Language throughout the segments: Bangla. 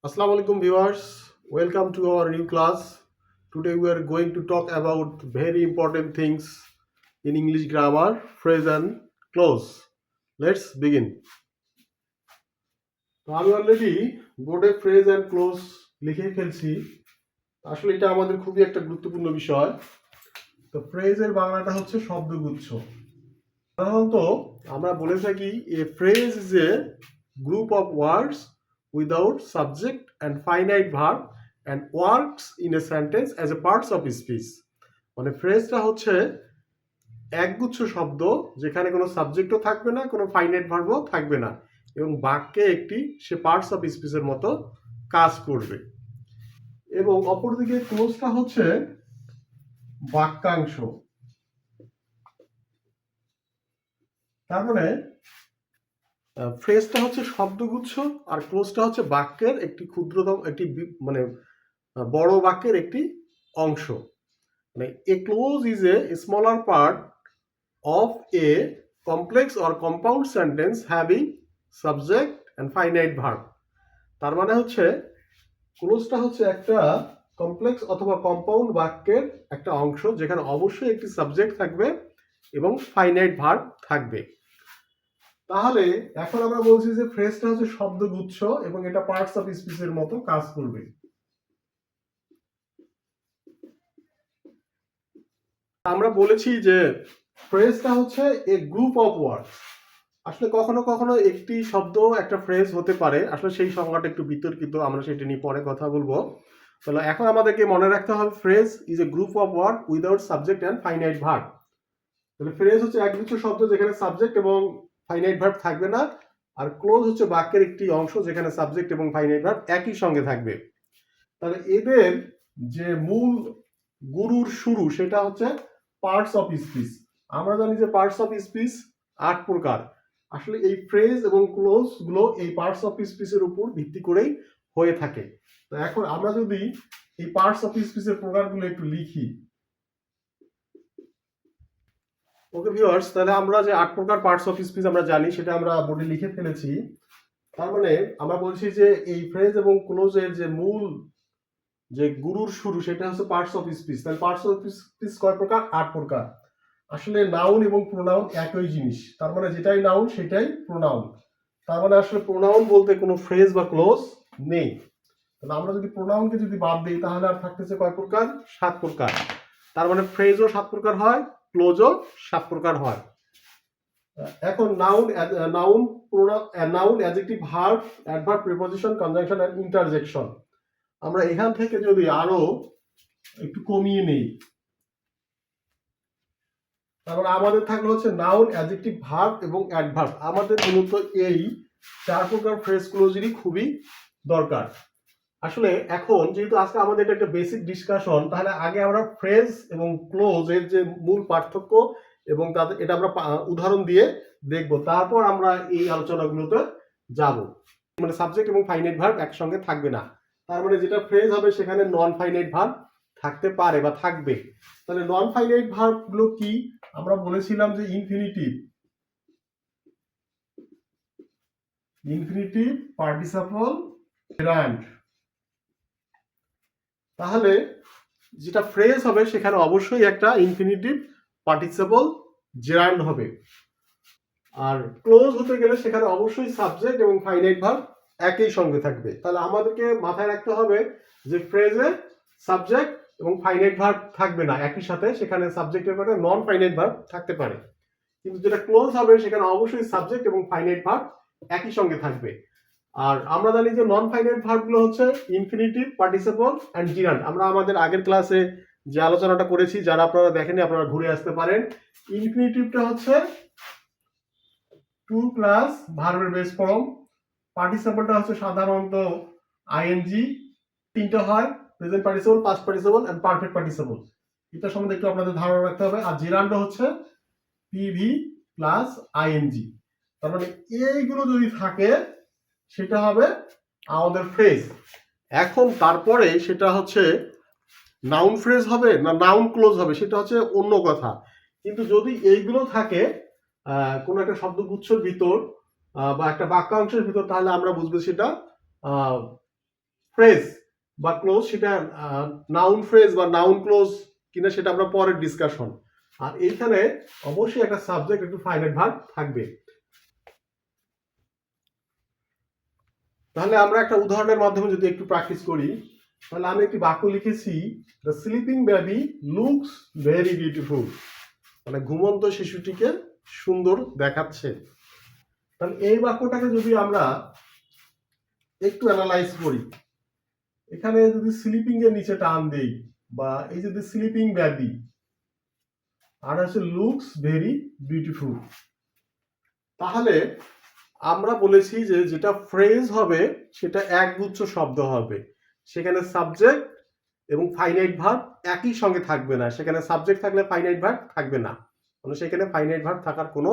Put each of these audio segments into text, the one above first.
Assalamu alaikum viewers, welcome to our new class. Today we are going to talk about very important things in English grammar, phrase and clause. Let's begin. তো আমি অলরেডি বোর্ডে ফ্রেজ অ্যান্ড ক্লোজ লিখে ফেলছি। আসলে এটা আমাদের খুবই একটা গুরুত্বপূর্ণ বিষয়। তো ফ্রেজের বাংলাটা হচ্ছে শব্দগুচ্ছ। সাধারণত আমরা বলে থাকি এ phrase is a group of words without subject and finite verb and works in a sentence as a parts of speech. মানে ফ্রেজটা হচ্ছে একগুচ্ছ শব্দ যেখানে কোনো সাবজেক্টও থাকবে না, কোনো ফাইনাইট ভার্বও থাকবে না এবং বাক্যে একটি সে পার্টস অফ স্পিচের মতো কাজ করবে। এবং অপরদিকে ক্লোজটা হচ্ছে বাক্যাংশ। তার মানে ফ্রেজটা হচ্ছে শব্দগুচ্ছ আর ক্লোজটা হচ্ছে বাক্যের একটি ক্ষুদ্রতম একটি মানে বড় বাক্যের একটি অংশ। মানে a clause is a smaller part of a complex or compound sentence having subject and finite verb. তার মানে হচ্ছে ক্লোজটা হচ্ছে একটা কমপ্লেক্স অথবা কম্পাউন্ড বাক্যের একটা অংশ যেখানে অবশ্যই একটি সাবজেক্ট থাকবে এবং ফাইনাইট ভার্ব থাকবে। তাহলে এখন আমরা বলছি যে ফ্রেজটা হচ্ছে শব্দগুচ্ছ এবং এটা পার্টস অফ স্পিচের মতো কাজ করবে। আমরা বলেছি যে ফ্রেজটা হচ্ছে এ গ্রুপ অফ ওয়ার্ডস। আসলে কখনো কখনো একটি শব্দ একটা ফ্রেজ হতে পারে, আসলে সেই সংজ্ঞাটা একটু বিতর্কিত, আমরা সেটা নিয়ে পরে কথা বলবো। তাহলে এখন আমাদেরকে মনে রাখতে হবে phrase is a group of word without subject and finite verb. তাহলে ফ্রেজ হচ্ছে একগুচ্ছ শব্দ যেখানে সাবজেক্ট এবং ফাইনাইট ভার্ব থাকবে না, আর ক্লোজ হচ্ছে বাক্যের একটি অংশ যেখানে সাবজেক্ট এবং ফাইনাইট ভার্ব একই সঙ্গে থাকবে। তাহলে এদের যে মূল গুরুর শুরু সেটা হচ্ছে পার্টস অফ স্পিচ। আমরা জানি যে পার্টস অফ স্পিচ 8 প্রকার। আসলে এই ফ্রেজ এবং ক্লোজ গুলো এই পার্টস অফ স্পিচের উপর ভিত্তি করেই হয়ে থাকে। তো এখন আমরা যদি এই পার্টস অফ স্পিচের প্রকারগুলো একটু লিখি। ওকে ভিউয়ার্স, তাহলে আমরা যে 8 প্রকার পার্টস অফ স্পিচ আমরা জানি সেটা আমরা বোর্ডে লিখে ফেলেছি। তার মানে আমরা বলছি যে এই ফ্রেজ এবং ক্লোজের যে মূল যে গুরুর শুরু সেটা হচ্ছে পার্টস অফ স্পিচ। তাহলে পার্টস অফ স্পিচ কয় প্রকার? 8 প্রকার। আসলে নাউন এবং প্রোনাউন একই জিনিস, তার মানে যেটাই নাউন সেটাই প্রোনাউন। তার মানে আসলে প্রোনাউন বলতে কোনো ফ্রেজ বা ক্লোজ নেই। তাহলে আমরা যদি প্রোনাউনকে যদি বাদ দিই তাহলে আর থাকতেছে কয় প্রকার? 7 প্রকার। তার মানে ফ্রেজও 7 প্রকার হয়, ক্লোজও 7 প্রকার হয়। এখন noun noun noun adjective verb adverb preposition conjunction and interjection. আমরা এখান থেকে যদি আরো একটু কমিয়ে নেই তারপর আমাদের থাকলো হচ্ছে নাউন অ্যাডজেক্টিভ ভার্ব এবং অ্যাডভার্ব। আমাদের মূলত এই 4 প্রকার ফ্রেজ ক্লোজেরই খুবই দরকার। আসলে এখন যেহেতু আজকে আমাদের এটা একটা বেসিক ডিসকাশন, তাহলে আগে আমরা ফ্রেজ এবং ক্লোজ এর যে মূল পার্থক্য এবং তাদের এটা আমরা উদাহরণ দিয়ে দেখব, তারপর আমরা এই আলোচনাগুলোতে যাব। মানে সাবজেক্ট এবং ফাইনাইট ভার্ব একসঙ্গে থাকবে না, তার মানে যেটা ফ্রেজ হবে সেখানে নন ফাইনাইট ভার্ব থাকতে পারে বা থাকবে। তাহলে নন ফাইনাইট ভার্ব গুলো কি? আমরা বলেছিলাম যে ইনফিনিটিভ, পার্টিসিপল, জেরান্ড। তাহলে যেটা ফ্রেজ হবে সেখানে অবশ্যই একটা ইনফিনিটিভ, পার্টিসিপল, জেরান্ড হবে। আর ক্লোজ হতে গেলে সেখানে অবশ্যই সাবজেক্ট এবং ফাইনাইট ভার্ব একই সঙ্গে থাকবে। তাহলে আমাদেরকে মাথায় রাখতে হবে যে ফ্রেজে সাবজেক্ট এবং ফাইনাইট ভার্ব থাকবে না একই সাথে, সেখানে সাবজেক্টের পরে নন ফাইনাইট ভার্ব থাকতে পারে। কিন্তু যেটা ক্লোজ হবে সেখানে অবশ্যই সাবজেক্ট এবং ফাইনাইট ভার্ব একই সঙ্গে থাকবে। আর আমরা জানি যে নন ফাইনাইট ভার্ব গুলো হচ্ছে ইনফিনিটিভ, পার্টিসিপল এন্ড জিরান্ড। আমরা আমাদের আগের ক্লাসে যে আলোচনাটা করেছি, যারা আপনারা দেখেননি আপনারা ঘুরে আসতে পারেন। ইনফিনিটিভটা হচ্ছে টু প্লাস ভার্বের বেস ফর্ম। পার্টিসিপলটা হচ্ছে সাধারণত আইএনজি, তিনটা হয়, present participle, past participle and perfect participle. এটা সম্বন্ধে একটু আপনাদের ধারণা রাখতে হবে। আর জিরান্ড হচ্ছে পিভি প্লাস আইএনজি। তার মানে এইগুলো যদি থাকে সেটা হবে আমাদের ফ্রেজ। এখন তারপরে সেটা হচ্ছে নাউন ফ্রেজ হবে না নাউন ক্লোজ হবে সেটা হচ্ছে অন্য কথা। কিন্তু যদি এইগুলো থাকে কোনো একটা শব্দগুচ্ছের ভিতর বা একটা বাক্যাংশের ভিতর, তাহলে আমরা বুঝবো সেটা ফ্রেজ বা ক্লোজ সেটা নাউন ফ্রেজ বা নাউন ক্লোজ কিনা সেটা আমরা পরের ডিসকাশন। আর এইখানে অবশ্যই একটা সাবজেক্ট একটু ফাইনাইট ভার্ব থাকবে। তাহলে আমরা একটা উদাহরণের মাধ্যমে যদি একটু প্র্যাকটিস করি, তাহলে আমি একটি বাক্য লিখেছি, the sleeping baby looks very beautiful, মানে ঘুমন্ত শিশুটিকে সুন্দর দেখাচ্ছে। তাহলে এই বাক্যটাকে যদি আমরা একটু অ্যানালাইজ করি, এখানে যদি স্লিপিং এর নিচে টান দেই, বা এই যদি স্লিপিং বেবি আর আছে লুকস ভেরি বিউটিফুল, তাহলে আমরা বলেছি যে যেটা ফ্রেজ হবে সেটা একগুচ্ছ শব্দ হবে, সেখানে সাবজেক্ট এবং ফাইনাইট ভার্ব একই সঙ্গে থাকবে না। সেখানে সাবজেক্ট থাকলে ফাইনাইট ভার্ব থাকবে না, মানে সেখানে ফাইনাইট ভার্ব থাকার কোনো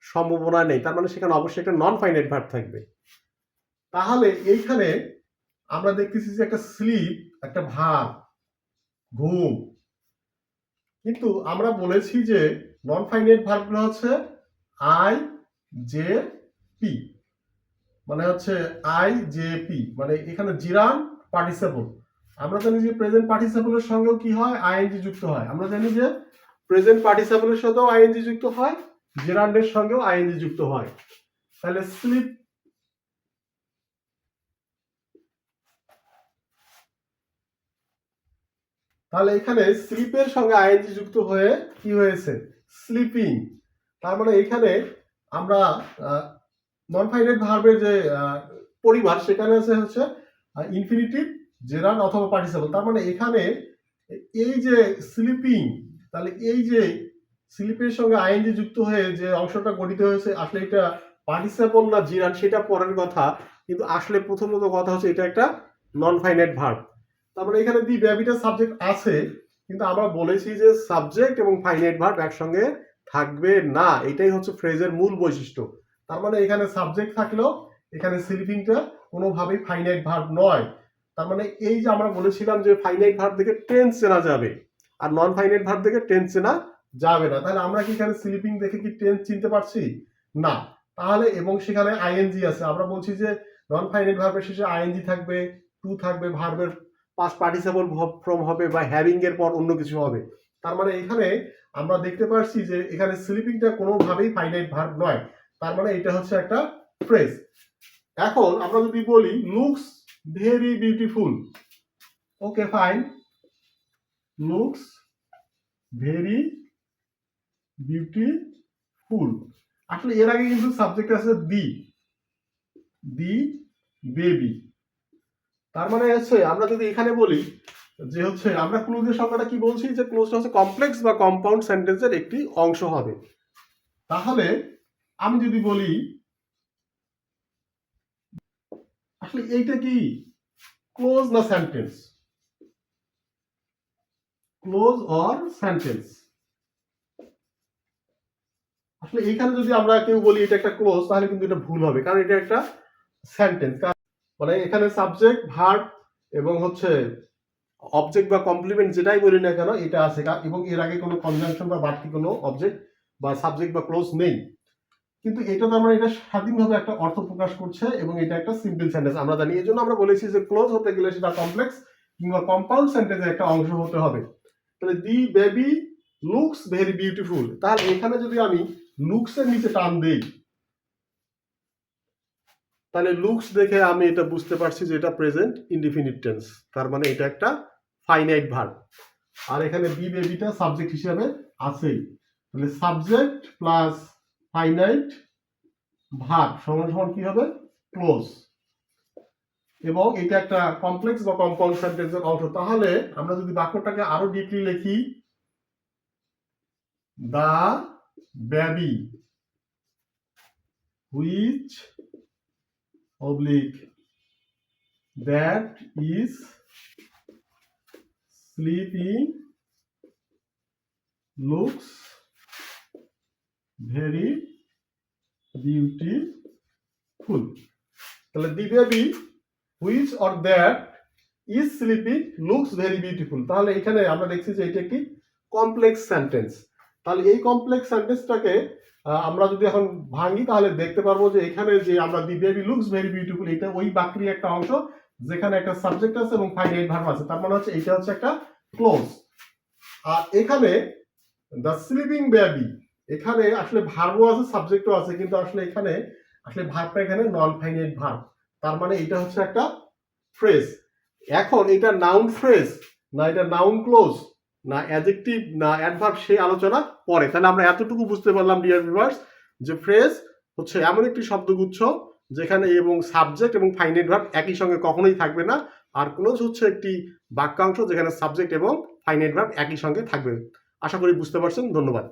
সম্ভাবনা নেই। তার মানে সেখানে অবশ্যই একটা নন ফাইনাইট ভার্ব থাকবে। তাহলে এইখানে আমরা দেখতেছি যে একটা স্লিপ, একটা ভার্ব, ঘুম, কিন্তু আমরা বলেছি যে নন ফাইনাইট ভার্বগুলো হচ্ছে আই জে পি, মানে হচ্ছে আই জে পি, মানে এখানে জিরান পার্টিসিপল। আমরা জানি যে প্রেজেন্ট পার্টিসিপলের সঙ্গেও কি হয়, আইএনজি যুক্ত হয়। আমরা জানি যে প্রেজেন্ট পার্টিসিপলের সাথেও আইএনজি যুক্ত হয়, জেরান্ডের সঙ্গেও আইএনজি যুক্ত হয়। তাহলে স্লিপ, তাহলে এখানে স্লিপের সঙ্গে আইএনজি যুক্ত হয়ে কি হয়েছে, স্লিপিং। তার মানে এখানে আমরা নন ফাইনাইট ভার্বের যে পরিবার সেখানে হচ্ছে ইনফিনিটিভ, জেরান অথবা পার্টিসিপল। তার মানে এখানে এই যে স্লিপিং, তাহলে এই যে স্লিপের সঙ্গে আইএনজি যুক্ত হয়ে যে অংশটা গঠিত হয়েছে, আসলে এটা পার্টিসিপল না জিরান সেটা পরের কথা, কিন্তু আসলে প্রথমত কথা হচ্ছে এটা একটা নন ফাইনাইট ভার্ব। তার মানে এখানে দি বেবিটা সাবজেক্ট আছে, কিন্তু আমরা বলেছি যে সাবজেক্ট এবং ফাইনাইট ভার্ব একসঙ্গে থাকবে না, এটাই হচ্ছে ফ্রেজের মূল বৈশিষ্ট্য। তার মানে এখানে সাবজেক্ট থাকলেও এখানে স্লিপিংটা কোনোভাবেই ফাইনাইট ভার্ব নয়। তার মানে এই যে আমরা বলেছিলাম যে ফাইনাইট ভার্ব থেকে টেন্স চেনা যাবে আর নন ফাইনাইট ভার্ব থেকে টেন্স চেনা যাবে না। তাহলে আমরা কি এখানে স্লিপিং দেখে কি টেন্স চিনতে পারছি না? তাহলে এবং সেখানে আইএনজি আছে, আমরা বলছি যে নন ফাইনাইট ভার্বের শেষে আইএনজি থাকবে, টু থাকবে, ভার্বের পাস্ট পার্টিসিপল ফর্ম হবে, বা হ্যাভিং এর পর অন্য কিছু হবে। তার মানে এখানে আমরা দেখতে পাচ্ছি যে এখানে স্লিপিংটা কোনোভাবেই ফাইনাইট ভার্ব নয়। তার মানে এটা হচ্ছে একটা ফ্রেজ। এখন আমরা যদি বলি looks very beautiful, okay fine, looks very beautiful, আসলে এর আগে কিন্তু সাবজেক্ট আছে দি বেবি। তার মানে হচ্ছে আমরা যদি এখানে বলি যে হচ্ছে আমরা ক্লোজের সংখ্যাটা কি বলছি, যে ক্লোজটা হচ্ছে কমপ্লেক্স বা কম্পাউন্ড সেন্টেন্সের একটি অংশ হবে। তাহলে আমি যদি বলি আসলে এইটা কি ক্লোজ না সেন্টেন্স, ক্লোজ অর সেন্টেন্স? আসলে এইখানে যদি আমরা কেউ বলি এটা একটা ক্লোজ, তাহলে কিন্তু এটা ভুল হবে, কারণ এটা একটা সেন্টেন্স। মানে এখানে সাবজেক্ট, ভার্ব এবং হচ্ছে অবজেক্ট বা কমপ্লিমেন্ট যেটাই বলি না কেন এটা আছে, এবং এর আগে কোনো কনজাংশন বা বাড়তি কোনো অবজেক্ট বা সাবজেক্ট বা ক্লোজ নেই। কিন্তু এটা তো আমরা এটা স্বাধীনভাবে একটা অর্থ প্রকাশ করছে এবং এটা একটা সিম্পল সেন্টেন্স আমরা জানি। এই জন্য আমরা বলেছি যে ক্লোজ হতে গেলে সেটা কমপ্লেক্স কিংবা কম্পাউন্ড সেন্টেন্সের একটা অংশ হতে হবে। তাহলে দি বেবি লুকস ভেরি বিউটিফুল, তাহলে এখানে যদি আমি লুকস এর নিচে টান দেই, তাহলে লুকস দেখে আমি এটা বুঝতে পারছি যে এটা প্রেজেন্ট ইনডিফিনিট টেন্স, তার মানে এটা একটা ফাইনাইট ভার্ব। আর এখানে বি বেবিটা সাবজেক্ট হিসেবে আছেই, তাহলে সাবজেক্ট প্লাস ফাইনাইট ভার্ব সমান সমান কি হবে, ক্লোজ। এবং এটা একটা কমপ্লেক্স বা কম্পাউন্ড সেন্টেন্সের অংশ। তাহলে আমরা যদি বাক্যটাকে আরো ডিপলি লিখি, the baby which oblique that is sleeping looks very beautiful, তাহলে the baby which or that is sleeping looks very beautiful, তাহলে এখানে আমরা দেখছি যে এটা একটি কমপ্লেক্স সেন্টেন্স। তাহলে এই কমপ্লেক্স সেন্টেন্সটাকে আমরা যদি এখন ভাঙি তাহলে দেখতে পারবো যে এখানে যে আমরা দি বেবি লুকস ভেরি বিউটিফুল এটা ওই বাক্যের একটা অংশ, যেখানে একটা সাবজেক্ট আছে এবং ফাইনাইট ভার্ব আছে, তার মানে হচ্ছে এইটা হচ্ছে একটা ক্লোজ। আর এখানে দ্য স্লিপিং বেবি, এখানে আসলে ভার্বও আছে সাবজেক্টও আছে, কিন্তু আসলে এখানে আসলে ভার্বটা এখানে নন ফাইনাইট ভার্ব, তার মানে এটা হচ্ছে একটা ফ্রেজ। এখন এটা নাউন ফ্রেজ না এটা নাউন ক্লোজ না অ্যাডজেক্টিভ না অ্যাডভার্ব সেই আলোচনা পরে। তাহলে আমরা এতটুকু বুঝতে পারলাম ডিয়ার ভিউয়ার্স যে ফ্রেজ হচ্ছে এমন একটি শব্দগুচ্ছ যেখানে এবং সাবজেক্ট এবং ফাইনাইট ভার্ব একই সঙ্গে কখনোই থাকবে না, আর ক্লোজ হচ্ছে একটি বাক্যাংশ যেখানে সাবজেক্ট এবং ফাইনাইট ভার্ব একই সঙ্গে থাকবে। আশা করি বুঝতে পারছেন। ধন্যবাদ।